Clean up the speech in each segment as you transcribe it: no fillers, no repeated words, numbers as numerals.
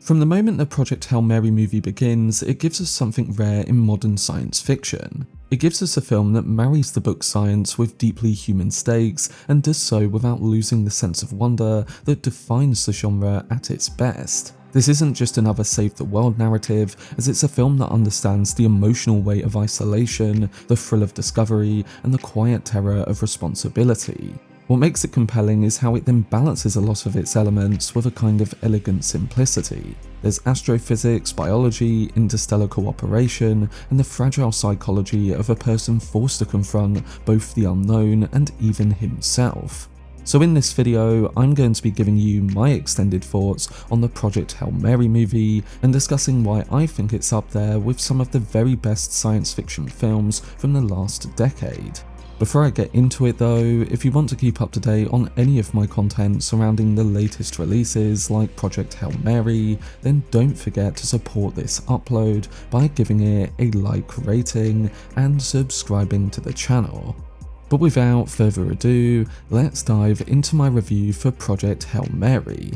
From the moment the Project Hail Mary movie begins, it gives us something rare in modern science fiction. It gives us a film that marries the book science with deeply human stakes and does so without losing the sense of wonder that defines the genre at its best. This isn't just another save the world narrative, as it's a film that understands the emotional weight of isolation, the thrill of discovery, and the quiet terror of responsibility. What makes it compelling is how it then balances a lot of its elements with a kind of elegant simplicity. There's astrophysics, biology, interstellar cooperation, and the fragile psychology of a person forced to confront both the unknown and even himself. So in this video, I'm going to be giving you my extended thoughts on the Project Hail Mary movie and discussing why I think it's up there with some of the very best science fiction films from the last decade. Before I get into it though, if you want to keep up to date on any of my content surrounding the latest releases like Project Hail Mary, then don't forget to support this upload by giving it a like rating and subscribing to the channel. But without further ado, let's dive into my review for Project Hail Mary.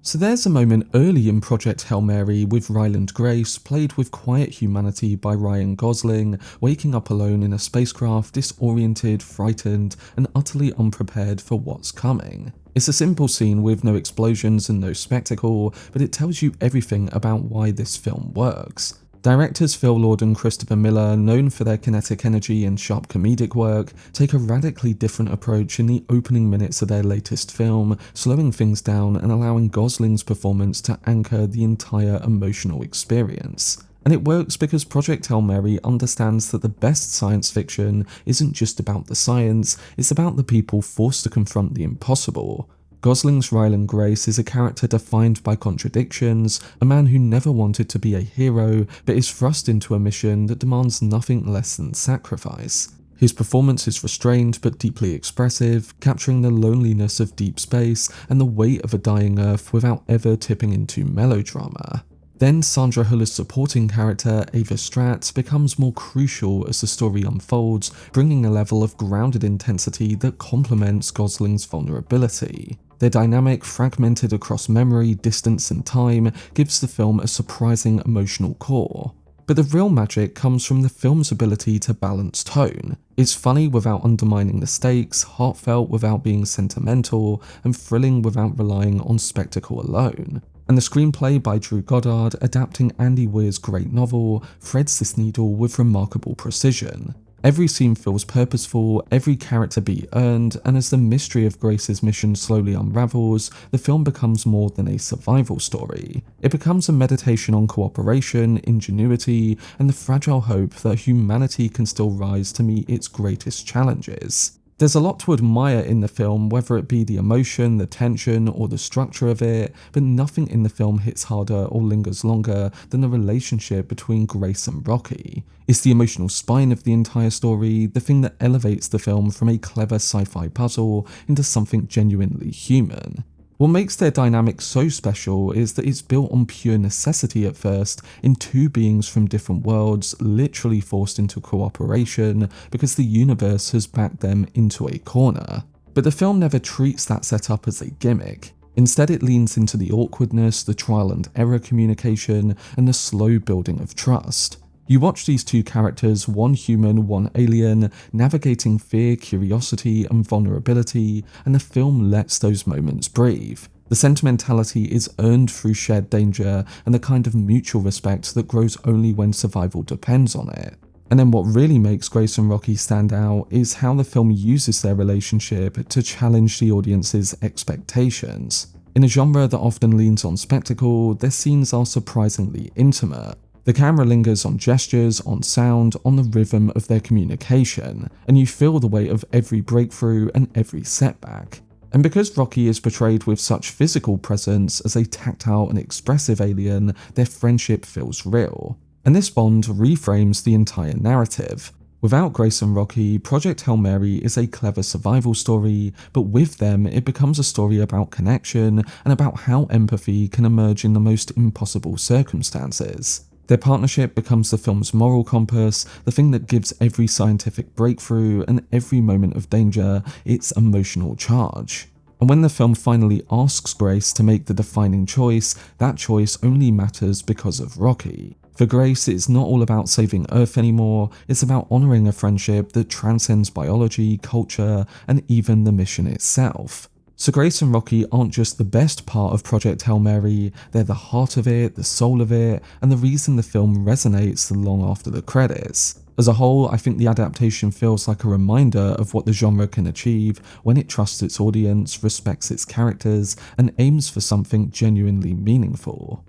So there's a moment early in Project Hail Mary with Ryland Grace, played with quiet humanity by Ryan Gosling, waking up alone in a spacecraft, disoriented, frightened, and utterly unprepared for what's coming. It's a simple scene with no explosions and no spectacle, but it tells you everything about why this film works. Directors Phil Lord and Christopher Miller, known for their kinetic energy and sharp comedic work, take a radically different approach in the opening minutes of their latest film, slowing things down and allowing Gosling's performance to anchor the entire emotional experience. And it works because Project Hail Mary understands that the best science fiction isn't just about the science, it's about the people forced to confront the impossible. Gosling's Ryland Grace is a character defined by contradictions, a man who never wanted to be a hero, but is thrust into a mission that demands nothing less than sacrifice. His performance is restrained but deeply expressive, capturing the loneliness of deep space and the weight of a dying Earth without ever tipping into melodrama. Then Sandra Hüller's supporting character, Ava Stratt, becomes more crucial as the story unfolds, bringing a level of grounded intensity that complements Gosling's vulnerability. Their dynamic, fragmented across memory, distance, and time, gives the film a surprising emotional core. But the real magic comes from the film's ability to balance tone. It's funny without undermining the stakes, heartfelt without being sentimental, and thrilling without relying on spectacle alone. And the screenplay by Drew Goddard, adapting Andy Weir's great novel, threads this needle with remarkable precision. Every scene feels purposeful, every character beat earned, and as the mystery of Grace's mission slowly unravels, the film becomes more than a survival story. It becomes a meditation on cooperation, ingenuity, and the fragile hope that humanity can still rise to meet its greatest challenges. There's a lot to admire in the film, whether it be the emotion, the tension, or the structure of it, but nothing in the film hits harder or lingers longer than the relationship between Grace and Rocky. It's the emotional spine of the entire story, the thing that elevates the film from a clever sci-fi puzzle into something genuinely human. What makes their dynamic so special is that it's built on pure necessity at first, in two beings from different worlds literally forced into cooperation because the universe has backed them into a corner. But the film never treats that setup as a gimmick. Instead, it leans into the awkwardness, the trial and error communication, and the slow building of trust. You watch these two characters, one human, one alien, navigating fear, curiosity, and vulnerability, and the film lets those moments breathe. The sentimentality is earned through shared danger and the kind of mutual respect that grows only when survival depends on it. And then what really makes Grace and Rocky stand out is how the film uses their relationship to challenge the audience's expectations. In a genre that often leans on spectacle, their scenes are surprisingly intimate. The camera lingers on gestures, on sound, on the rhythm of their communication, and you feel the weight of every breakthrough and every setback. And because Rocky is portrayed with such physical presence as a tactile and expressive alien, their friendship feels real. And this bond reframes the entire narrative. Without Grace and Rocky, Project Hail Mary is a clever survival story, but with them it becomes a story about connection and about how empathy can emerge in the most impossible circumstances. Their partnership becomes the film's moral compass, the thing that gives every scientific breakthrough and every moment of danger its emotional charge. And when the film finally asks Grace to make the defining choice, that choice only matters because of Rocky. For Grace, it's not all about saving Earth anymore, it's about honouring a friendship that transcends biology, culture, and even the mission itself. So Grace and Rocky aren't just the best part of Project Hail Mary, they're the heart of it, the soul of it, and the reason the film resonates long after the credits. As a whole, I think the adaptation feels like a reminder of what the genre can achieve when it trusts its audience, respects its characters, and aims for something genuinely meaningful.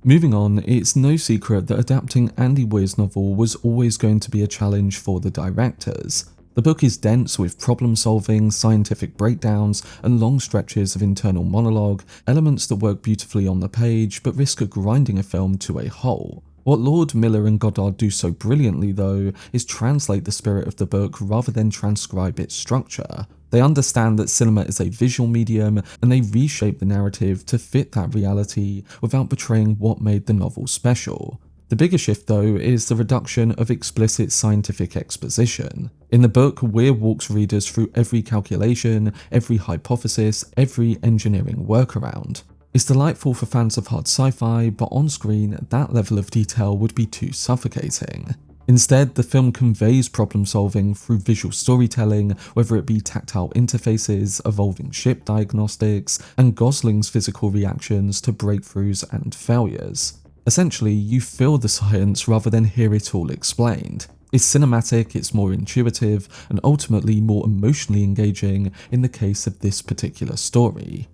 Moving on, it's no secret that adapting Andy Weir's novel was always going to be a challenge for the directors. The book is dense with problem-solving, scientific breakdowns, and long stretches of internal monologue, elements that work beautifully on the page but risk grinding a film to a halt. What Lord, Miller and Goddard do so brilliantly, though, is translate the spirit of the book rather than transcribe its structure. They understand that cinema is a visual medium, and they reshape the narrative to fit that reality without betraying what made the novel special. The bigger shift, though, is the reduction of explicit scientific exposition. In the book, Weir walks readers through every calculation, every hypothesis, every engineering workaround. It's delightful for fans of hard sci-fi, but on screen, that level of detail would be too suffocating. Instead, the film conveys problem solving through visual storytelling, whether it be tactile interfaces, evolving ship diagnostics, and Gosling's physical reactions to breakthroughs and failures. Essentially, you feel the science rather than hear it all explained. It's cinematic, it's more intuitive, and ultimately more emotionally engaging in the case of this particular story.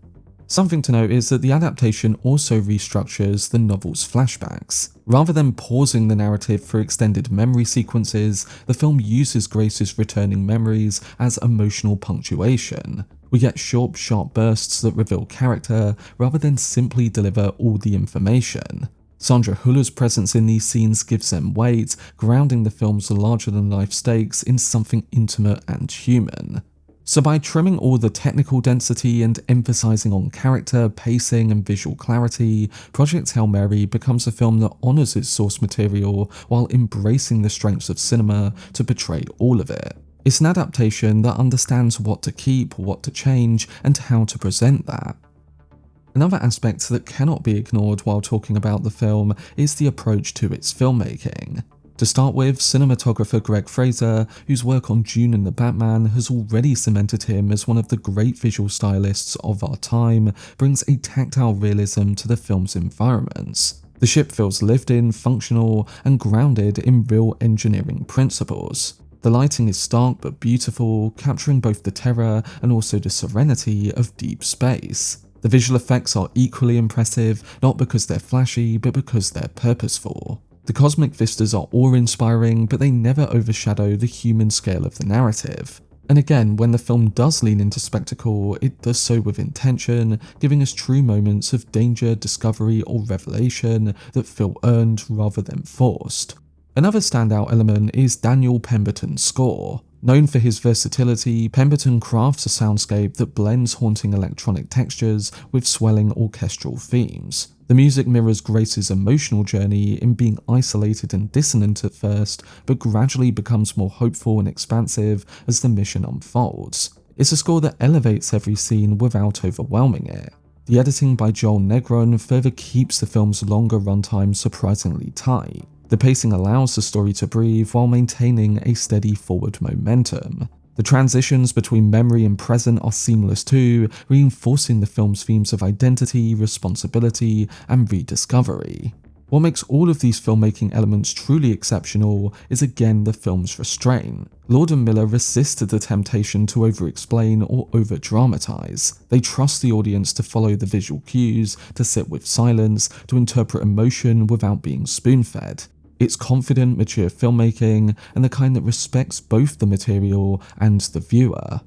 Something to note is that the adaptation also restructures the novel's flashbacks. Rather than pausing the narrative for extended memory sequences, the film uses Grace's returning memories as emotional punctuation. We get short, sharp bursts that reveal character, rather than simply deliver all the information. Sandra Hüller's presence in these scenes gives them weight, grounding the film's larger-than-life stakes in something intimate and human. So by trimming all the technical density and emphasizing on character, pacing, and visual clarity, Project Hail Mary becomes a film that honors its source material while embracing the strengths of cinema to portray all of it. It's an adaptation that understands what to keep, what to change, and how to present that. Another aspect that cannot be ignored while talking about the film is the approach to its filmmaking. To start with, cinematographer Greg Fraser, whose work on Dune and the Batman has already cemented him as one of the great visual stylists of our time, brings a tactile realism to the film's environments. The ship feels lived in, functional, and grounded in real engineering principles. The lighting is stark but beautiful, capturing both the terror and also the serenity of deep space. The visual effects are equally impressive, not because they're flashy, but because they're purposeful. The cosmic vistas are awe-inspiring, but they never overshadow the human scale of the narrative. And again, when the film does lean into spectacle, it does so with intention, giving us true moments of danger, discovery, or revelation that feel earned rather than forced. Another standout element is Daniel Pemberton's score. Known for his versatility, Pemberton crafts a soundscape that blends haunting electronic textures with swelling orchestral themes. The music mirrors Grace's emotional journey in being isolated and dissonant at first, but gradually becomes more hopeful and expansive as the mission unfolds. It's a score that elevates every scene without overwhelming it. The editing by Joel Negron further keeps the film's longer runtime surprisingly tight. The pacing allows the story to breathe while maintaining a steady forward momentum. The transitions between memory and present are seamless too, reinforcing the film's themes of identity, responsibility, and rediscovery. What makes all of these filmmaking elements truly exceptional is again the film's restraint. Lord and Miller resisted the temptation to over-explain or over-dramatize. They trust the audience to follow the visual cues, to sit with silence, to interpret emotion without being spoon-fed. It's confident, mature filmmaking, and the kind that respects both the material and the viewer.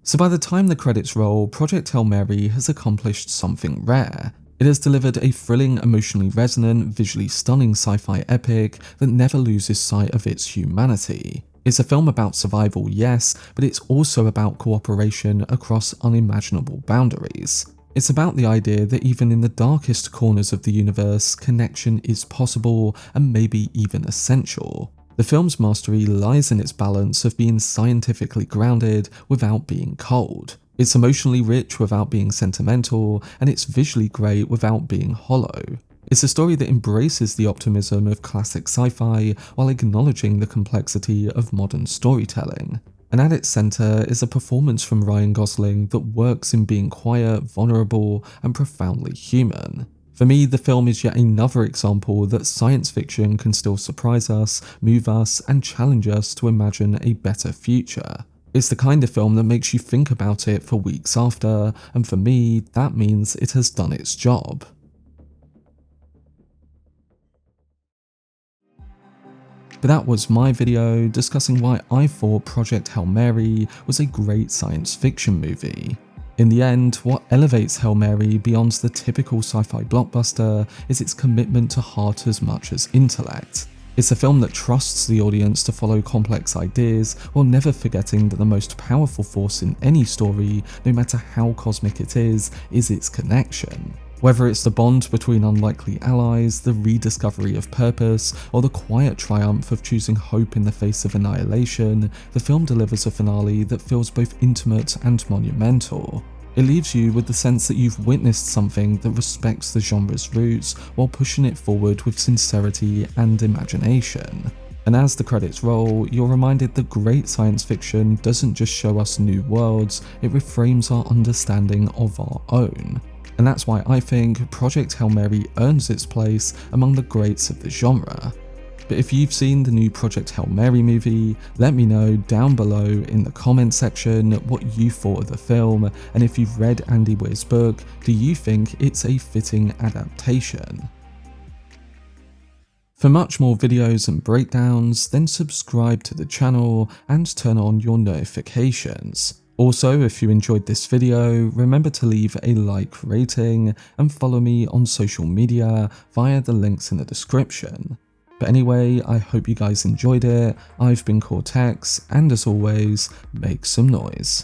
So by the time the credits roll, Project Hail Mary has accomplished something rare. It has delivered a thrilling, emotionally resonant, visually stunning sci-fi epic that never loses sight of its humanity. It's a film about survival, yes, but it's also about cooperation across unimaginable boundaries. It's about the idea that even in the darkest corners of the universe, connection is possible and maybe even essential. The film's mastery lies in its balance of being scientifically grounded without being cold. It's emotionally rich without being sentimental, and it's visually great without being hollow. It's a story that embraces the optimism of classic sci-fi while acknowledging the complexity of modern storytelling. And at its centre is a performance from Ryan Gosling that works in being quiet, vulnerable, and profoundly human. For me, the film is yet another example that science fiction can still surprise us, move us, and challenge us to imagine a better future. It's the kind of film that makes you think about it for weeks after, and for me, that means it has done its job. But that was my video discussing why I thought Project Hail Mary was a great science fiction movie. In the end, what elevates Hail Mary beyond the typical sci-fi blockbuster is its commitment to heart as much as intellect. It's a film that trusts the audience to follow complex ideas while never forgetting that the most powerful force in any story, no matter how cosmic it is its connection. Whether it's the bond between unlikely allies, the rediscovery of purpose, or the quiet triumph of choosing hope in the face of annihilation, the film delivers a finale that feels both intimate and monumental. It leaves you with the sense that you've witnessed something that respects the genre's roots while pushing it forward with sincerity and imagination. And as the credits roll, you're reminded that great science fiction doesn't just show us new worlds, it reframes our understanding of our own. And that's why I think Project Hail Mary earns its place among the greats of the genre. But if you've seen the new Project Hail Mary movie, let me know down below in the comment section what you thought of the film, and if you've read Andy Weir's book, do you think it's a fitting adaptation? For much more videos and breakdowns, then subscribe to the channel and turn on your notifications. Also, if you enjoyed this video, remember to leave a like rating and follow me on social media via the links in the description. But anyway, I hope you guys enjoyed it. I've been Cortex, and as always, make some noise.